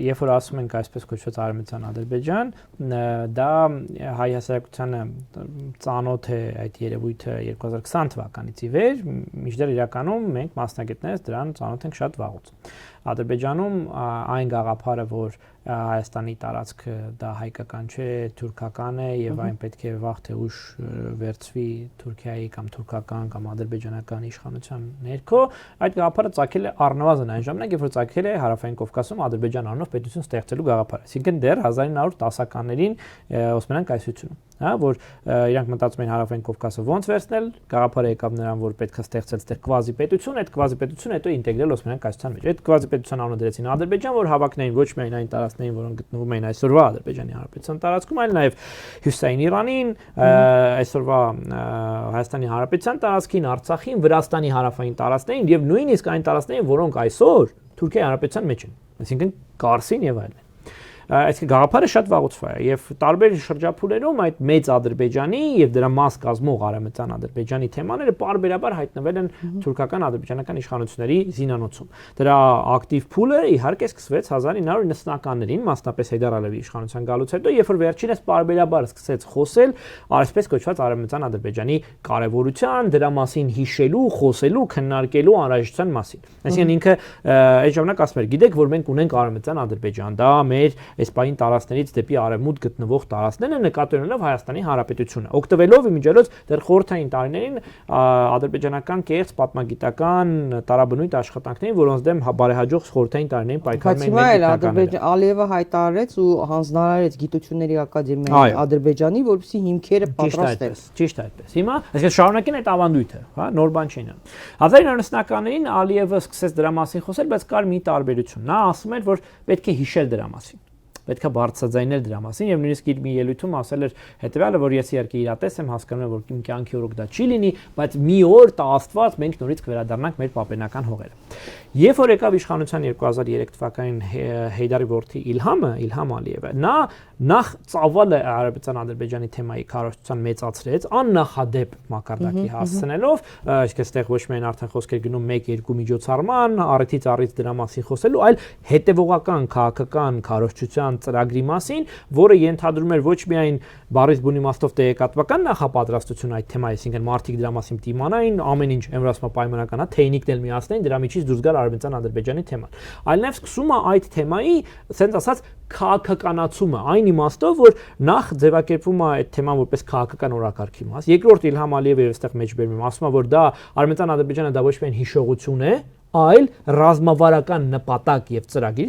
երբ որ ասում ենք այսպես կոչված Արևմտյան Ադրբեջան, դա հայ հասարակությանը ծանոթ է այդ երևույթը 2020 թվականից ի վեր, մինչդեռ իրականում մենք մասնագետներս դրան ծանոթ ենք շատ վաղուց։ Ադրբեջանում այն գաղափարը, որ Հայաստանի տարածքը դա հայկական չէ, թուրքական է եւ այն պետք է վաղ թե ուշ վերցվի Թուրքիայի կամ թուրքական կամ ադրբեջանական իշխանության ներքո, այդ գաղափարը ծագել է առնվազն այն ժամանակ, երբ որ ծագել է Հարավային Կովկասում Ադրբեջան անունով պետություն ստեղծելու գաղափարը։ Այսինքն դեռ 1910-ականներին Օսմանյան կայսրությունում, որ իրանք մտածում էին Հարավային Կովկասը ոնց վերցնել, գաղափարը եկավ նրան, որ պետք է ստեղծել այդտեղ կվազի պետություն, այդ կվազի պետությունը հետո ինտեգրել Օսմանյան կայսրության մեջ։ Այդ կվազի պետության անունը դրեցին Ադրբեջան, որ հավակնային ոչ միայն այն տարածքներին, որոնք գտնվում էին այսօրվա Ադրբեջանի Հանրապետության տարածքում, այլ նաև Հյուսիսային Իրանին, այսօրվա Հայաստանի Հանրապետության տարածքին, Արցախին, Վրաստանի հարավային տարածքներին եւ նույնիսկ այն տարածքներին, որոնք այսօր Թուրքիայի Հանրապետության մեջ են, այսինքն Կարսին եւ այլն։ Այսինքն գաղափարը շատ վաղուց է եւ տարբեր շրջափուլերում այդ մեծ Ադրբեջանի եւ դրա մաս կազմող Արևմտյան Ադրբեջանի թեմաները պարբերաբար հայտնվել են թուրքական ադրբեջանական իշխանությունների զինանոցում։ Դրա ակտիվ փուլը իհարկե սկսվեց 1990-ականներին, մասնապես Հեյդար Ալիևի իշխանության գալուց հետո, երբ որ վերջինս պարբերաբար սկսեց խոսել այսպես կոչված Արևմտյան Ադրբեջանի կարևորության, դրա մասին հիշելու, խոսելու, քննարկելու անհրաժեշտության մասին։ Այսինքն ինքը այդ ժամանակ ասում էր, գիտեք, որ մենք ունենք Արևմտյան Ադրբեջան, դա մեր այս պահին տարածքներից դեպի արևմուտք գտնվող տարածքներն են նկատի ունենալով Հայաստանի Հանրապետությունը։ Օգտվելով իմիջիայլոց դեռ խորհրդային տարիներին ադրբեջանական կեղծ պատմագիտական տարաբնույթ աշխատանքներին, որոնց դեմ բարեհաջող խորհրդային տարիներին պայքարում էին Ալիևը հայտարարեց ու հանձնարարեց Գիտությունների ակադեմիայի Ադրբեջանի, որպեսզի հիմքերը պատրաստեն։ Ճիշտ այդպես։ Հիմա, այսինքն շարունակեն այդ ավանդույթը, հա, նոր բան չէին անում։ 1990-ականներին Ալիևը սկսեց դրա մասին խոսել, բայց կար մի տարբերություն։ Նա ասում էր, որ պետք է հիշել դրա մասին։ Պետք է բարձրաձայնել դրա մասին եւ նույնիսկ իր մի ելույթում ասել էր հետեւյալը, որ ես իհարկե իրատես եմ, հասկանում եմ, որ իմ կյանքի օրոք դա չի լինի, բայց մի օր տա Աստված մենք նորից կվերադառնանք մեր պապենական հողերը։ Երբ որ եկավ իշխանության 2003 թվականին Հեյդարի որդի Իլհամ Ալիևը, նա նախ ծավալը Արևմտյան Ադրբեջանի թեմայի քարոզչության մեծացրեց, աննախադեպ մակարդակի հասցնելով, այսինքն այստեղ ոչ միայն արդեն խոսքեր գնում 1-2 միջոցառման, առիթից առիթ դրա մասին խոսելու, այլ հետևողական քաղաքական քարոզչության ծրագրի մասին, որը ենթադրում էր ոչ միայն բառից բուն իմաստով տեղեկատվական նախապատրաստություն այդ թեմայի, այսինքն մարդիկ դրա մասին իմանային, ամեն ինչ Էմրասմա պայմանական է, թեյնիկն էլ միացնեն, դրա միջից դուրս գար Արևմտյան Ադրբեջանի թեման։ Այլ նաև սկսում է այդ թեմայի, ասենց ասած, քաղաքականացումը, այն իմաստով, որ նախ ձևակերպվում է այդ թեման որպես քաղաքական օրակարգի մաս։ Երկրորդ Իլհամ Ալիևը այստեղ մեջ բերվում, ասում է, որ դա Արևմտյան Ադրբեջանը դա ոչ միայն հիշողություն է, այլ ռազմավարական նպատակ եւ ծրագիր,